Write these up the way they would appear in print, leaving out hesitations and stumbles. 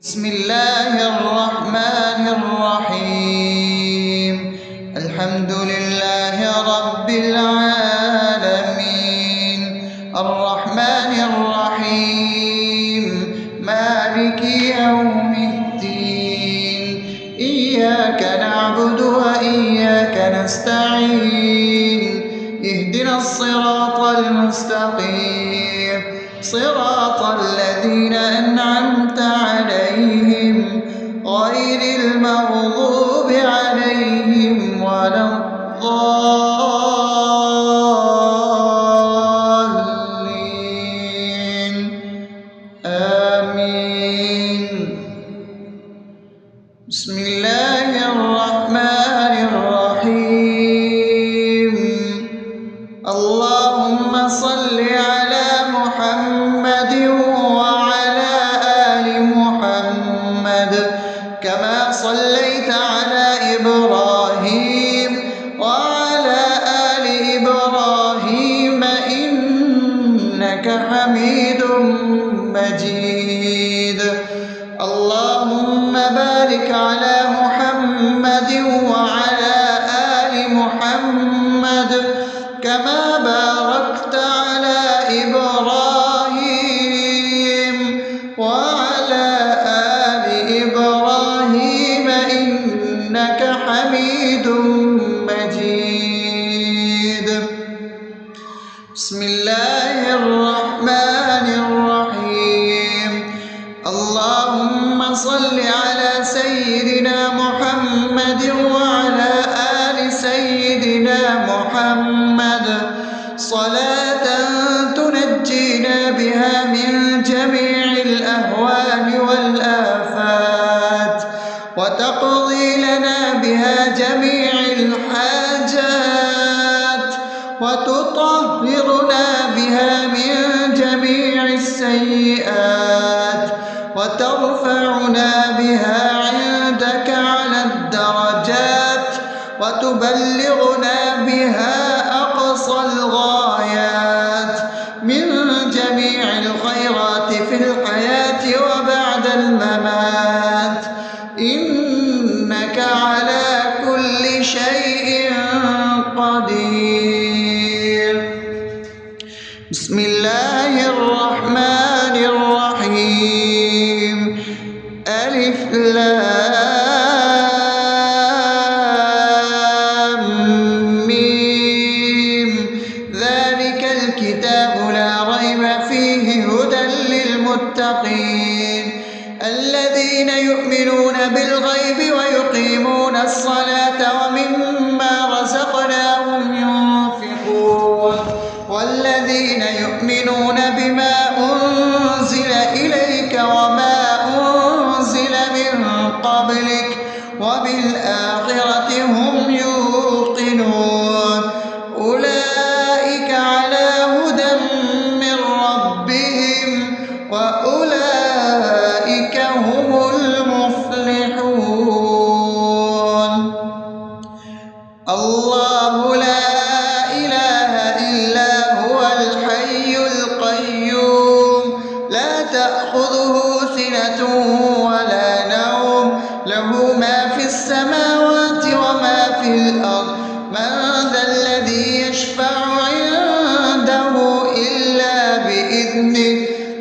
بسم الله الرحمن الرحيم. الحمد لله رب العالمين، الرحمن الرحيم، مالك يوم الدين. إياك نعبد وإياك نستعين، اهدنا الصراط المستقيم، صراط الذين أنعمت عليهم غير المغضوب عليهم ولا الضالين. آمين. بسم الله الرحمن الرحيم. اللهم صل على محمد وعلى آل محمد كما صليت على إبراهيم وعلى آل إبراهيم إنك حميد مجيد. اللهم بارك على محمد وعلى آل محمد كما باركت على إبراهيم وعلى آل إبراهيم إنك حميد مجيد. بسم الله الرحمن الرحيم. اللهم صل على سيدنا محمد وعلى آل سيدنا محمد صلاة تنجينا بها من جميع الأهوال والآفات، وتقضي لنا بها جميع الحاجات، وتطهرنا بها من جميع السيئات، وترفعنا بها عندك على الدرجات، وتبلغنا بها أقصى الغايات من جميع الخيرات في الحياة وبعد الممات، إنك على كل شيء قدير. بسم الله الرحمن الرحيم. ألف لام ميم. ذلك الكتاب لا ريب فيه هدى للمتقين الذين يؤمنون بالغيب ويقيمون الصلاة ومما رزقناهم ينفقون والذين يؤمنون بما أنزل إليك وما أنزل من قبلك وبالآخرة هم يوقنون أولئك على هدى من ربهم وأولئك هم المفلحون. الله لا إله إلا هو الحي القيوم لا تأخذه سنة ولا نوم له ما في السماوات وما في الأرض من ذا الذي يشفع عنده إلا بإذنه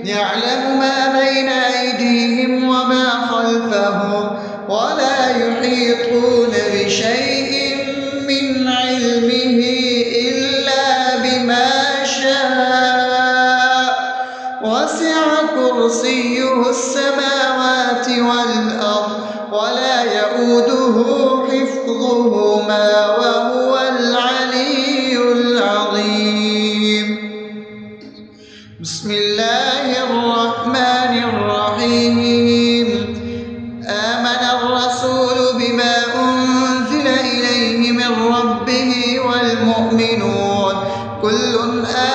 يعلم ما بين أيديهم وما خلفهم ولا يحيطون بشيء من علمه إلا بما شاء وسع كرسيه السماوات والأرض ولا يؤوده حفظهما وهو العلي العظيم. بسم الله الرحمن الرحيم. آمن الرسول بما أنزل إليه من ربه والمؤمنون كل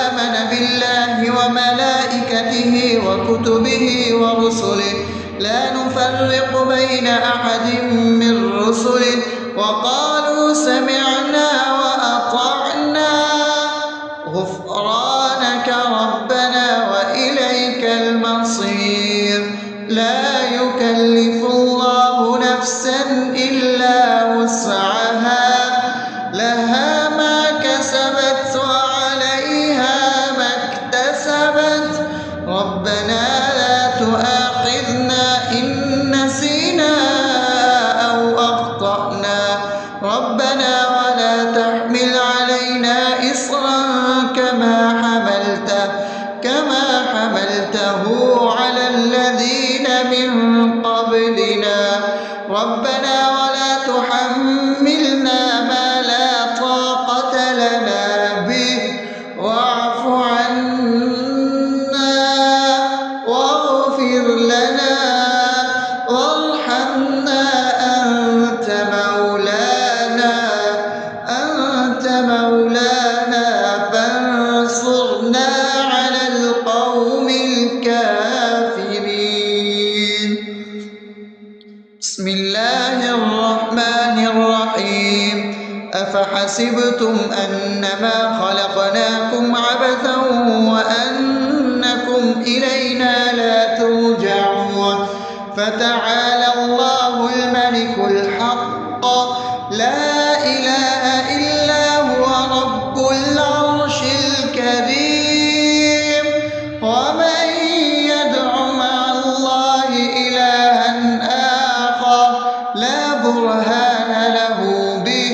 آمن بالله وملائكته وكتبه ورسله لا نفرق بين أحد من رسله وقالوا سمعنا وأطعنا غفرانك ربنا وإليك المصير. لا يكلف نسينا أو أخطأنا ربنا ولا تحمل علينا إصرا كما حملته على الذين من قبلنا ربنا ولا تحملنا ما لا طاقة لنا به واعف عنا واغفر لنا وارحمنا أنت مولانا فانصرنا على القوم الكافرين. بسم الله الرحمن الرحيم. أفحسبتم أنما خلقناكم عبثا وأنكم إلينا لا ترجعون فتعالى الله الملك الحق لا إله إلا هو رب العرش الكريم. ومن يدع مع الله إلها آخر لا برهان له به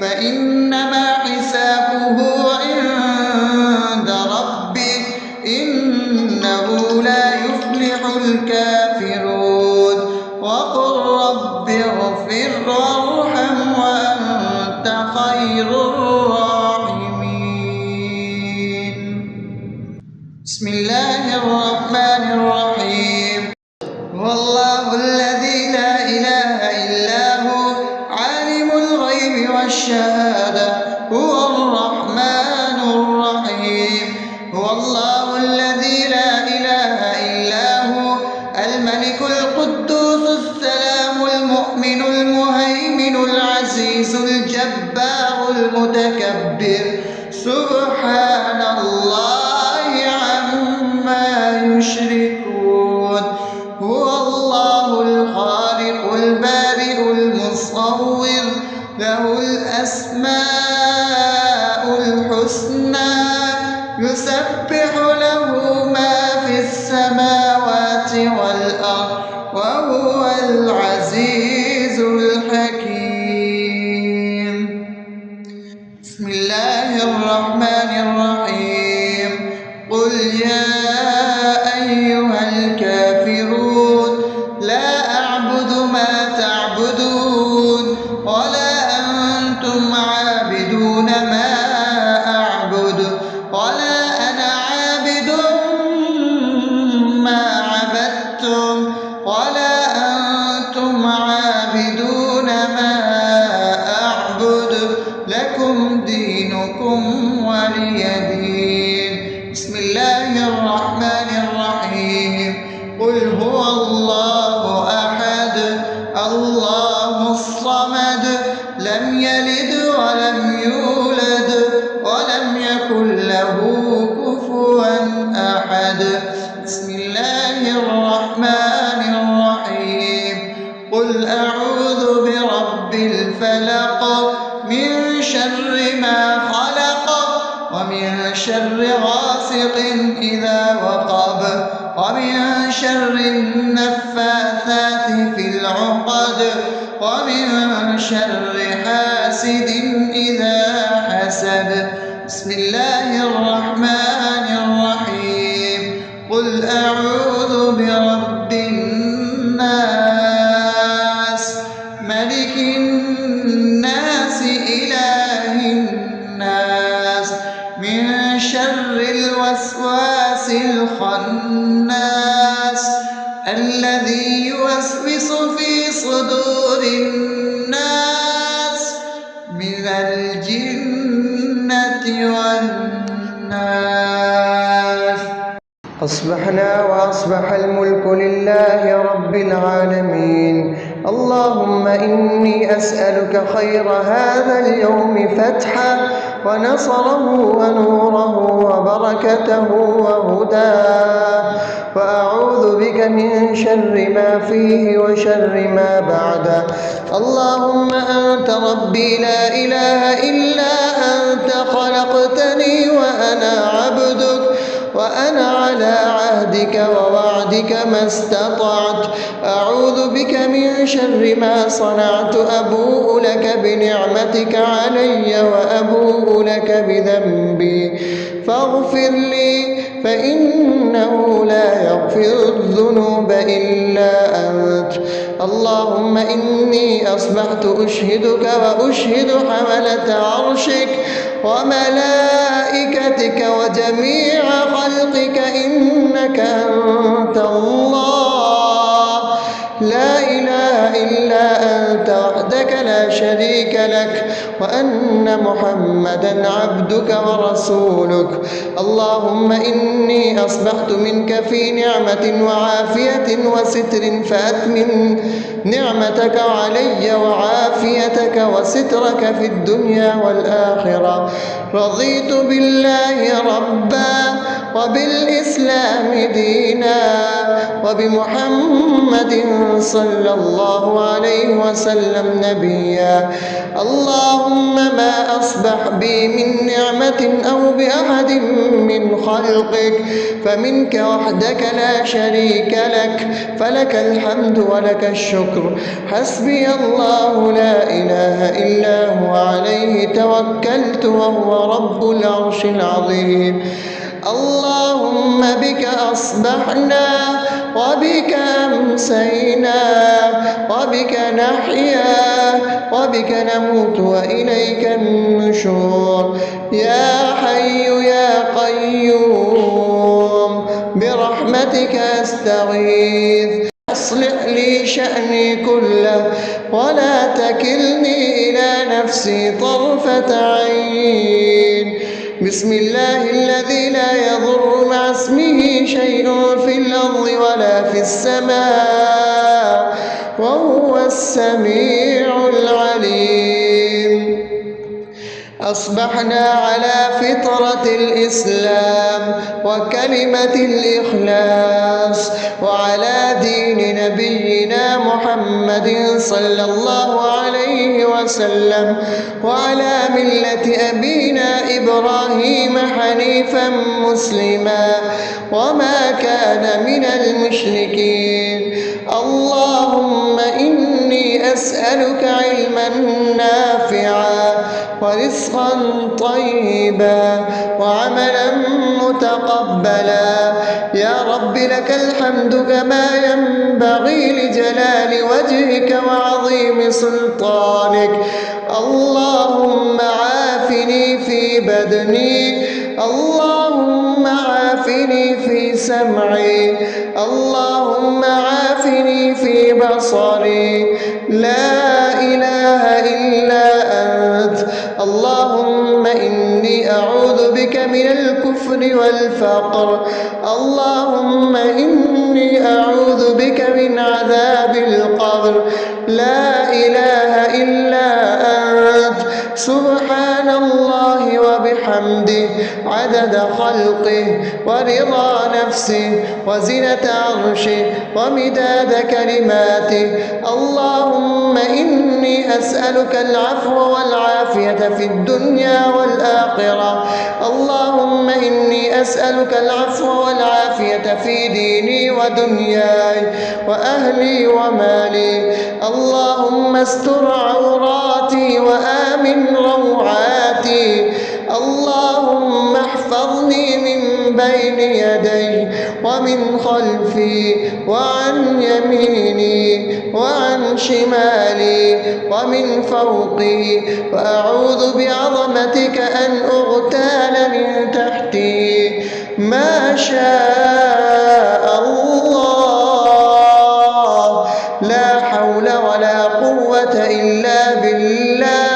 فإنما حسابه عند ربه إنه لا يفلح الكافرون. وقل رب اغفر وارحم وأنت خير الراحمين. بسم الله الرحمن الرحيم. هو الله الذي لا إله إلا هو عالم الغيب والشهادة هو الرحمن الرحيم. هو الله الذي لا إله إلا هو الملك القدوس السلام المؤمن المهيمن العزيز الجبار المتكبر سبحان الله عما يشركون. هو الله الخالق البارئ المصور له الأسماء الحسنى يسبح له ما في السماوات والأرض وهو العزيز الحكيم. بسم الله الرحمن الرحيم. قل يا أيها الكافرون لا أعبد ما تعبدون ولا أنتم عابدون ما أعبد ولا أنا عابد ما عبدتم ولا أنتم عابدون ما أعبد لكم دينكم ولي دين. بسم الله الرحمن الرحيم. قل هو الله أحد الله الصمد لم يلد ولم يولد ولم يكن له كفوا أحد. بسم الله الرحمن الرحيم. قل أعوذ برب الفلق من شر ما خلق ومن شر غاسق إذا وقب ومن شر النفاثات في العقد ومن شر حاسد إذا حسد. بسم الله الرحمن الرحيم. قل أعوذ برب الناس ملك الناس إله الناس من شر الوسواس الخناس الذي يوسوس في صدور الناس من الجنة والناس. أصبحنا وأصبح الملك لله رب العالمين. اللهم إني أسألك خير هذا اليوم فتحه ونصره ونوره وبركته وهداه وأعوذ بك من شر ما فيه وشر ما بعده. اللهم أنت ربي لا إله إلا أنت خلقتني وأنا عبدك وأنا على عهدك ووعدك ما استطعت. أعوذ بك بك من شر ما صنعت أبوء لك بنعمتك علي وأبوء لك بذنبي فاغفر لي فإنه لا يغفر الذنوب إلا أنت. اللهم إني أصبحت أشهدك وأشهد حملة عرشك وملائكتك وجميع خلقك إنك أنت الله لا إله إلا أنت وحدك لا شريك لك وأن محمدا عبدك ورسولك. اللهم إني أصبحت منك في نعمة وعافية وستر فأتمم نعمتك علي وعافيتك وسترك في الدنيا والآخرة. رضيت بالله ربا وبالإسلام دينا وبمحمد صلى الله عليه وسلم نبيا. اللهم ما أصبح بي من نعمة أو بأحد من خلقك فمنك وحدك لا شريك لك فلك الحمد ولك الشكر. حسبي الله لا إله إلا هو عليه توكلت وهو رب العرش العظيم. اللهم بك أصبحنا وبك أمسينا وبك نحيا وبك نموت وإليك النشور. يا حي يا قيوم برحمتك أستغيث أصلح لي شأني كله ولا تكلني إلى نفسي طرفة عين. بسم الله الذي لا يضر مع اسمه شيء في الأرض ولا في السماء وهو السميع العليم. أصبحنا على فطرة الإسلام وكلمة الإخلاص وعلى دين نبينا محمد صلى الله عليه وسلم وعلى ملة أبينا إبراهيم حنيفا مسلما وما كان من المشركين. اللهم إني أسألك علما نافعا ورزقا طيبا وعملا متقبلا. يا رب لك الحمد كما ينبغي لجلال وجهك وعظيم سلطانك. اللهم عافني في بدني اللهم عافني في سمعي اللهم عافني في بصري لا إله إلا أنت. اللهم إني أعوذ بك من الكفر والفقر. اللهم إني أعوذ بك من عذاب القبر. لا إله إلا أنت. سبحان الله وبحمده عدد خلقه ورضا نفسه وزنة عرشه ومداد كلماته. اللهم إني أسألك العفو والعافية في الدنيا والآخرة. اللهم إني أسألك العفو والعافية في ديني ودنياي وأهلي ومالي. اللهم استر عوراتي وآمن روعاتي. اللهم احفظني من بين يدي ومن خلفي وعن يميني وعن شمالي ومن فوقي وأعوذ بعظمتك أن أغتال من تحتي. ما شاء الله لا حول ولا قوة إلا بالله.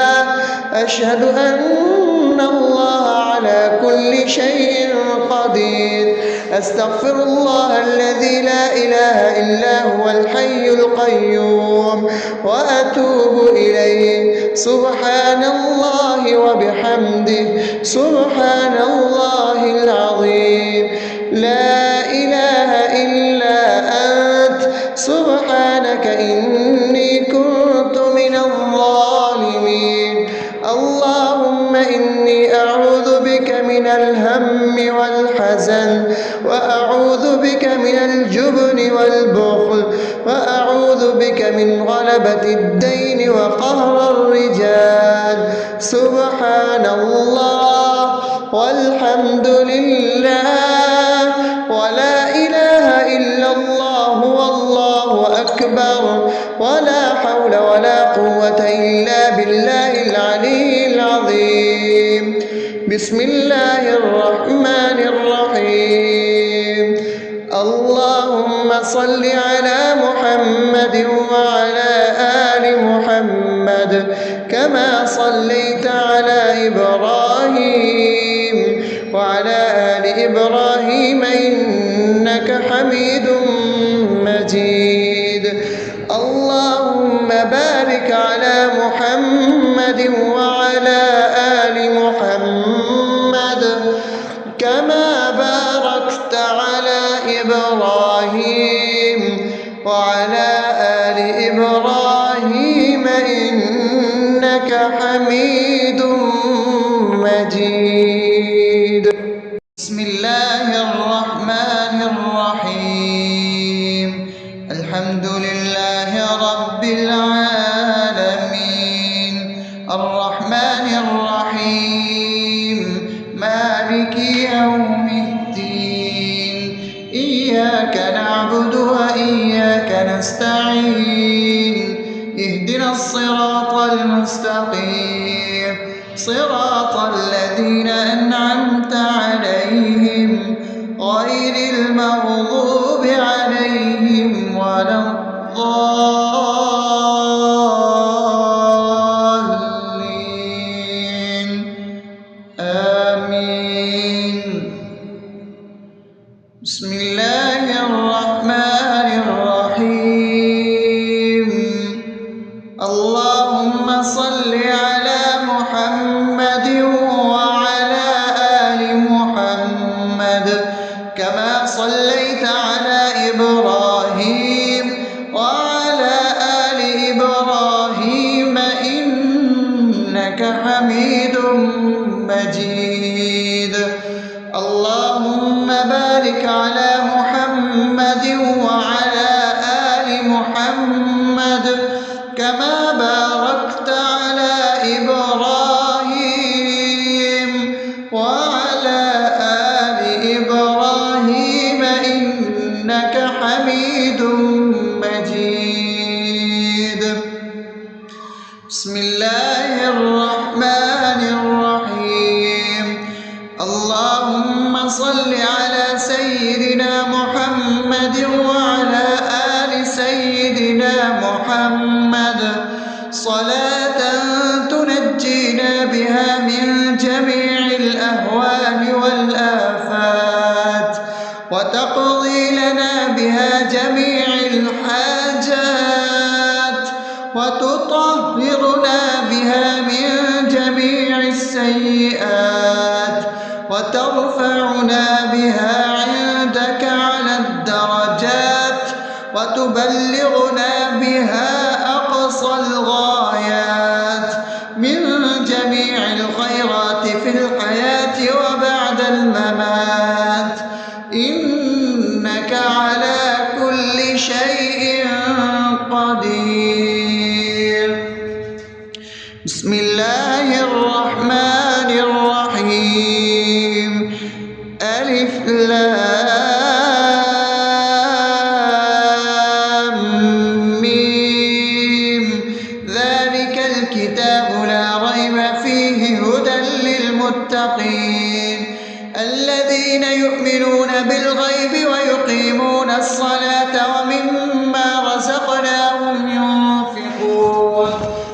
أشهد أن الله على كل شيء قدير. أستغفر الله الذي لا إله إلا هو الحي القيوم وأتوب إليه. سبحان الله وبحمده سبحان الله العظيم. لا إله إلا أنت سبحانك إني كنت من الظالمين. اللهم إني أعوذ بك من الهم والحزن وأعوذ بك من الجبن والبخل وأعوذ أعوذ بك من غلبة الدين وقهر الرجال. سبحان الله والحمد لله ولا إله إلا الله والله أكبر ولا حول ولا قوة إلا بالله العلي العظيم. بسم الله الرحمن الرحيم. اللهم صل على محمد وعلى آل محمد كما صليت على إبراهيم وعلى آل إبراهيم إنك حميد مجيد. اللهم بارك على محمد وعلى آل محمد كما باركت على إبراهيم وعلى آل إبراهيم إنك حميد مجيد. بسم الله الرحمن الرحيم. الحمد لله رب العالمين الرحمن الرحيم مالك يوم الدين. إياك نعبد وإياك نستعين. اهدنا الصراط المستقيم صراط الذين أنعمت عليهم غير المغضوب عليهم ولا الضالين. آمين. بسم الله الرحمن الرحيم. اللهم صل على محمد وعلى آل محمد كما صليت على إبراهيم وعلى آل إبراهيم إنك حميد مجيد. اللهم بارك على محمد وعلى آل محمد كما باركت على إبراهيم وعلى آل إبراهيم إنك حميد مجيد. بسم الله الرحمن الرحيم. اللهم صل على سيدنا محمد وعلى آل سيدنا محمد صلاة تنجينا بها من جميع الأهوال والآفات وتقضي لنا بها جميع الحاجات وتطهرنا بها من جميع السيئات وترفعنا بها عندك على الدرجات وتبلغنا بها أقصى الغايات من جميع الخيرات في الحياة وبعد الممات إنك على كل شيء قدير. بسم الله الرحمن الرحيم. ألف لام ميم. ذلك الكتاب لا ريب فيه هدى للمتقين الذين يؤمنون بالغيب ويقيمون الصلاة ومما رزقناهم ينفقون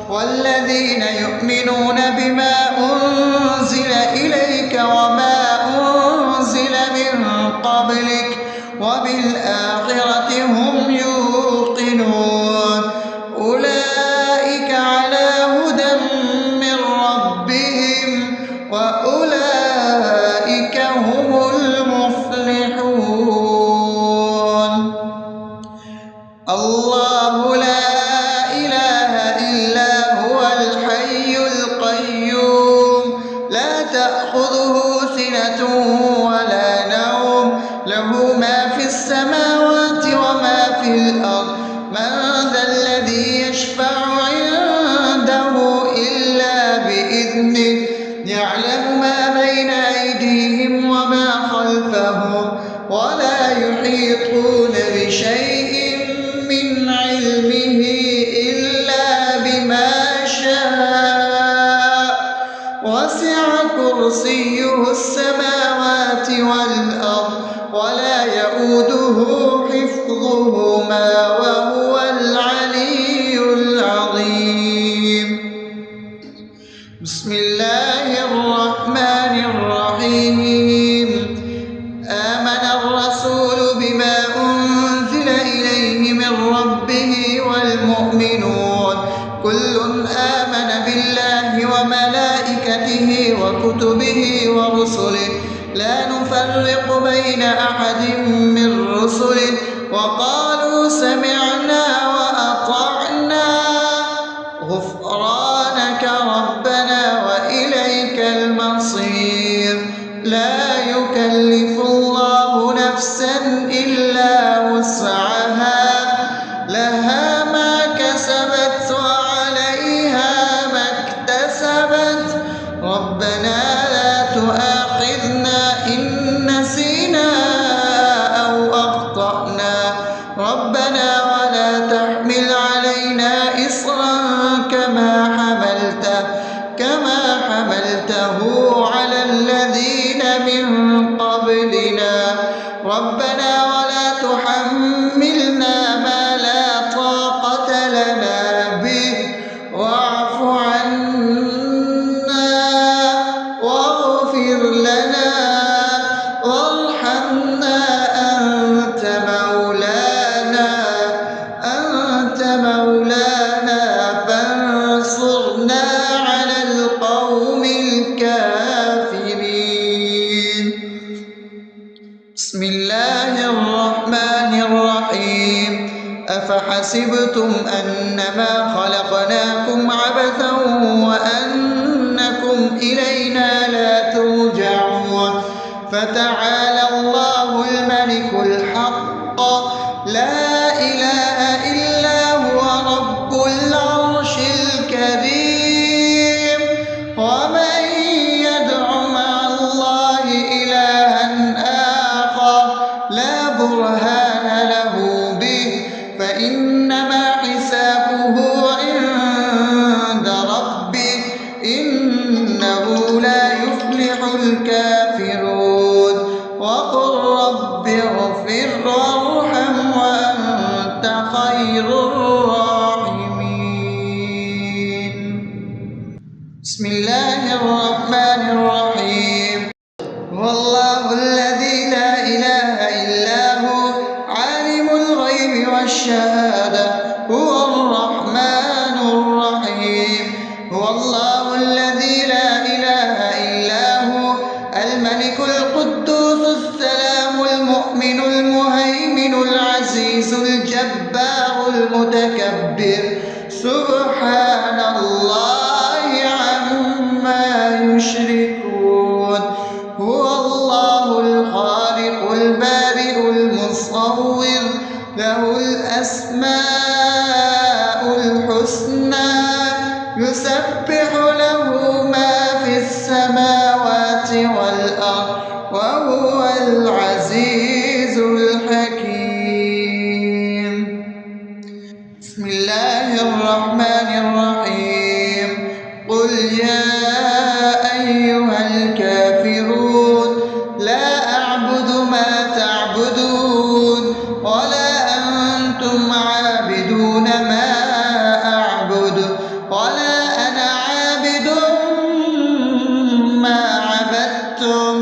والذين يؤمنون بما أنزل إليك وما أنزل من قبلك وبالآخرة هم يوقنون أولئك على هدى من ربهم وأولئك هم المفلحون. الذي يشفع عنده إلا بإذنه يعلم ما بين أيديهم وما خلفهم ولا يحيطون بشيء من علمه إلا بما شاء وسع كرسيه السماوات والأرض ولا يئوده حفظهما وهو العلي العظيم. بسم الله الرحمن الرحيم. آمن الرسول بما أنزل إليه من ربه والمؤمنون كل آمن بالله وملائكته وكتبه ورسله لا نفرق بين أحد من رسله وقالوا سمعنا وأطعنا غفرانك ربنا وإليك المصير. لا يكلف الله نفسا إلا وسعها لها ما كسبت وعليها ما اكتسبت ربنا لا تؤاخذنا إن نسينا أو أخطأنا ربنا ولا تحمل علينا إصرا كما حملته على الذين من قبلنا ربنا ولا تحملنا ما لا طاقة لنا به واعف عنا واغفر لنا وارحمنا أنت مولانا فانصرنا على القوم الكافرين. بسم الله الرحمن الرحيم. أفحسبتم أنما خلقناكم عبثا وأنكم إلينا لا ترجعون فتعالى الله الملك الحق لا إله إلا هو رب العرش الكريم. ومن يدع مع الله إلها آخر لا برهان له به فإنما حسابه عند ربه إنه لا يفلح الكافرون. وقل رب اغفر وارحم وأنت خير الراحمين. بسم الله الرحمن الرحيم. هو الله الذي لا إله إلا هو عالم الغيب والشهادة هو الرحمن الرحيم. هو الله الذي لا إله إلا هو الملك القدوس السلام المؤمن المهيمن العزيز الجبار المتكبر سبحان الله عما يشركون. هو الله الخالق البارئ المصور له الأسماء الحسنى يسبح له ما في السماوات والأرض وهو العزيز الحكيم. بسم الله الرحمن الرحيم. قل يا أيها الكافرون لا أعبد ما تعبدون ولا أنتم عابدون ما أعبد ولا أنا عابد ما عبدتم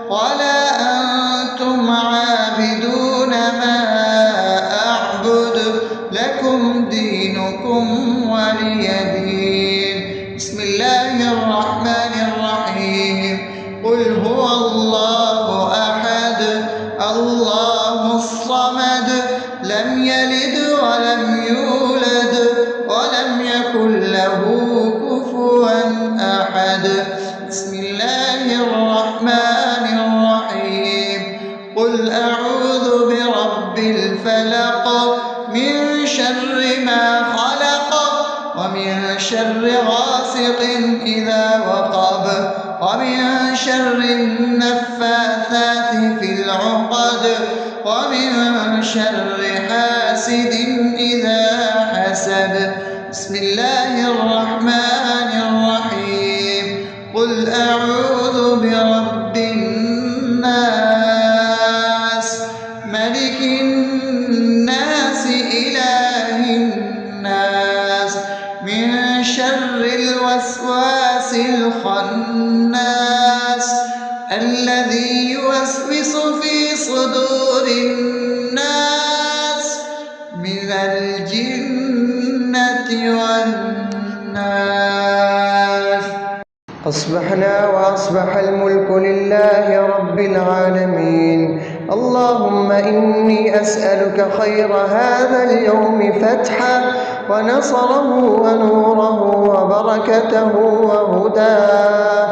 ولا أنتم عابدون ما أعبد لكم دينكم ولي دين. بسم الله الرحمن الرحيم. قل هو الله أحد الله الصمد لم يلد ولم يولد ولم يكن له كفوا أحد. بسم الله الرحمن الرحيم. قل أعوذ برب الفلق من شر ما خلق شر غاسق إذا وقب ومن شر النفاثات في العقد ومن شر حاسد إذا حسد. بسم الله الرحمن الرحيم. قل أعوذ برب الناس ملك الناس إله الناس من شر الوسواس الخناس الذي يوسوس في صدور الناس من الجنة والناس. أصبحنا وأصبح الملك لله رب العالمين. اللهم إني أسألك خير هذا اليوم فتحه ونصره ونوره وبركته وهداه،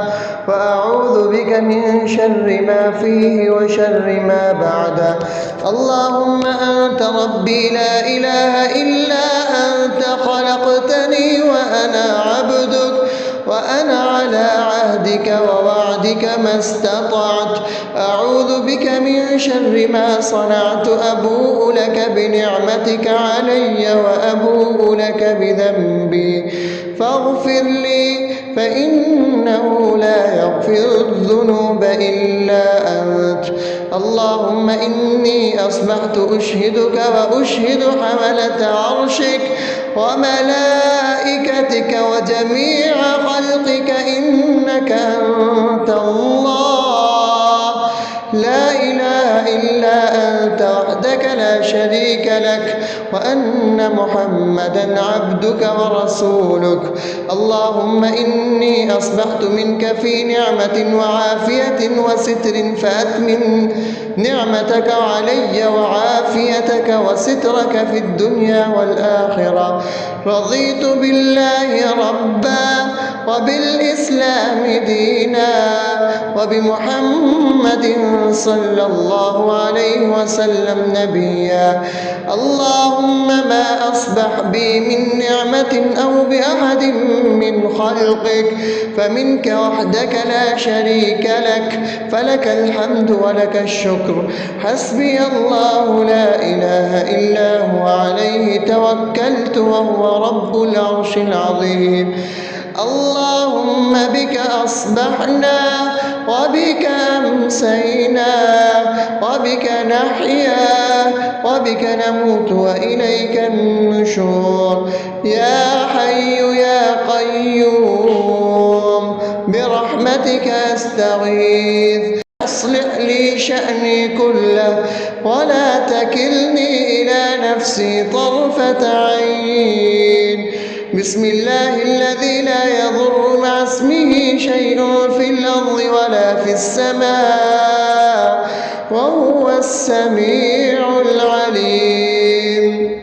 وأعوذ بك من شر ما فيه وشر ما بعده. اللهم أنت ربي لا إله إلا أنت، خلقتني وأنا عبدك وأنا على عهدك ووعدك ما استطعت. أعوذ بك من شر ما صنعت، أبوء لك بنعمتك علي وأبوء لك بذنبي فاغفر لي، فإنه لا يغفر الذنوب إلا أنت. اللهم إني أصبحت أشهدك وأشهد حملة عرشك وملائكتك وجميع خلقك إنك أنت الله لا إله إلا أنت وحدك لا شريك لك، وأن محمدا عبدك ورسولك. اللهم إني أصبحت منك في نعمة وعافية وستر، فأتمم نعمتك علي وعافيتك وسترك في الدنيا والآخرة. رضيت بالله ربا وبالإسلام دينا وبمحمد صلى الله عليه وسلم نبيا. اللهم ما أصبح بي من نعمة أو بأحد من خلقك فمنك وحدك لا شريك لك، فلك الحمد ولك الشكر. حسبي الله لا إله إلا هو عليه توكلت وهو رب العرش العظيم. اللهم بك أصبحنا وبك أمسينا وبك نحيا وبك نموت وإليك النشور. يا حي يا قيوم برحمتك أستغيث، أصلح لي شأني كله ولا تكلني إلى نفسي طرفة عين. بسم الله الذي لا يضر مع اسمه شيء في الأرض ولا في السماء وهو السميع العليم.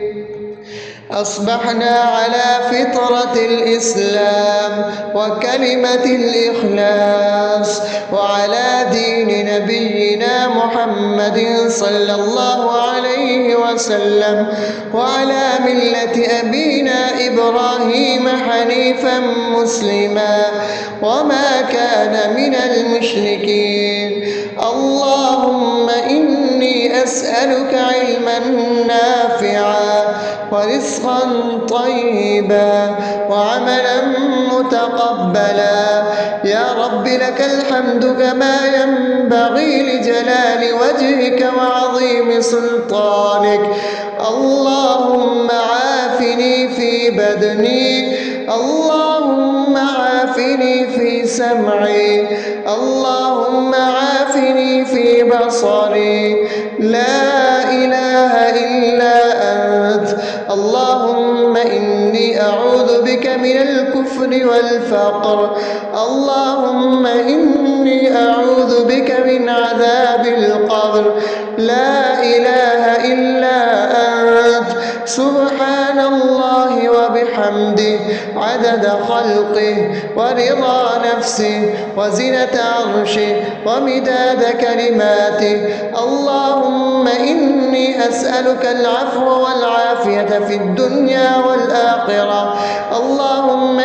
أصبحنا على فطرة الإسلام وكلمة الإخلاص وعلى دين نبينا محمد صلى الله عليه وسلم وعلى ملة أبينا إبراهيم حنيفا مسلما وما كان من المشركين. اللهم إني أسألك علما نافعا ورزقا طيبا وعملا متقبلا. يا رب لك الحمد كما ينبغي لجلال وجهك وعظيم سلطانك. اللهم عافني في بدني، اللهم عافني في سمعي، اللهم عافني في بصري. لا إله إلا أنت. اللهم إني أعوذ بك من الكفر والفقر. اللهم إني أعوذ بك من عذاب القبر. لا إله إلا أنت. سبحان الله وبحمده عدد خلقه ورضا نفسه وزنة عرشه ومداد كلماته. اللهم إني أسألك العفو والعافية في الدنيا والآخرة. اللهم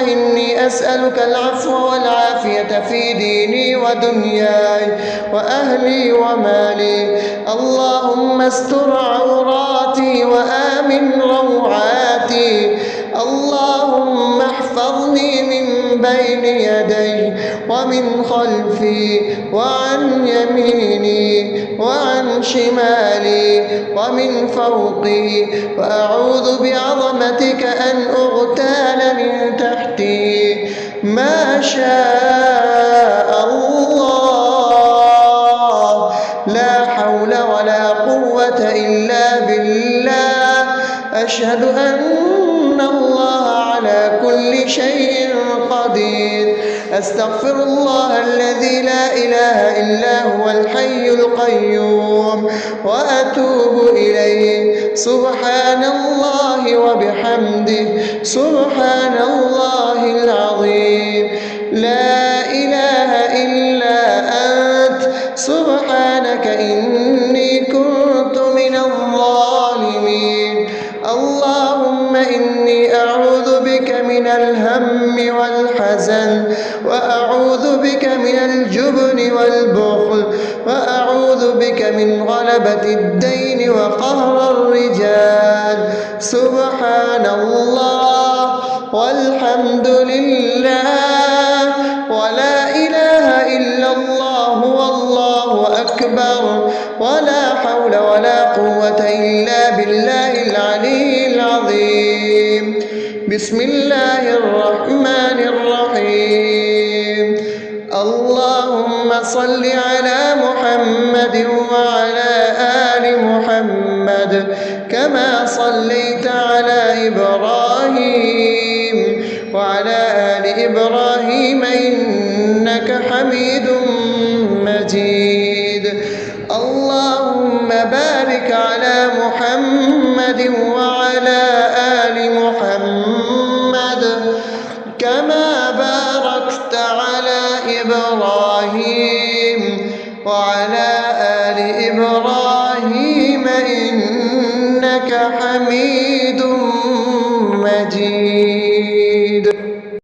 أسألك العفو والعافية في ديني ودنياي وأهلي ومالي. اللهم استر عوراتي وآمن روعاتي. اللهم احفظني من بين يدي ومن خلفي وعن يميني وعن شمالي ومن فوقي، وأعوذ بعظمتك أن أغتال من تحتي. ما شاء الله، لا حول ولا قوة إلا بالله. أشهد أن الله على كل شيء قدير. أستغفر الله الذي لا إله إلا هو الحي القيوم وأتوب إليه. سبحان الله وبحمده، سبحان الله العظيم. لا إله إلا أنت، سبحانك إني كنت من الظالمين. اللهم إني أعوذ بك من الهم والحزن، وأعوذ بك من الجبن والبخل، وأعوذ بك من غلبة الدين وقهر الرجال. سبحان الله والحمد لله ولا إله إلا الله والله أكبر، ولا حول ولا قوة إلا بالله العلي العظيم. بسم الله الرحمن الرحيم. اللهم صل على محمد وعلى آل محمد كما صليت على إبراهيم وعلى آل إبراهيم إنك حميد مجيد. اللهم بارك على محمد وعلى آل محمد كما باركت على إبراهيم وعلى آل إبراهيم إنك حميد مجيد.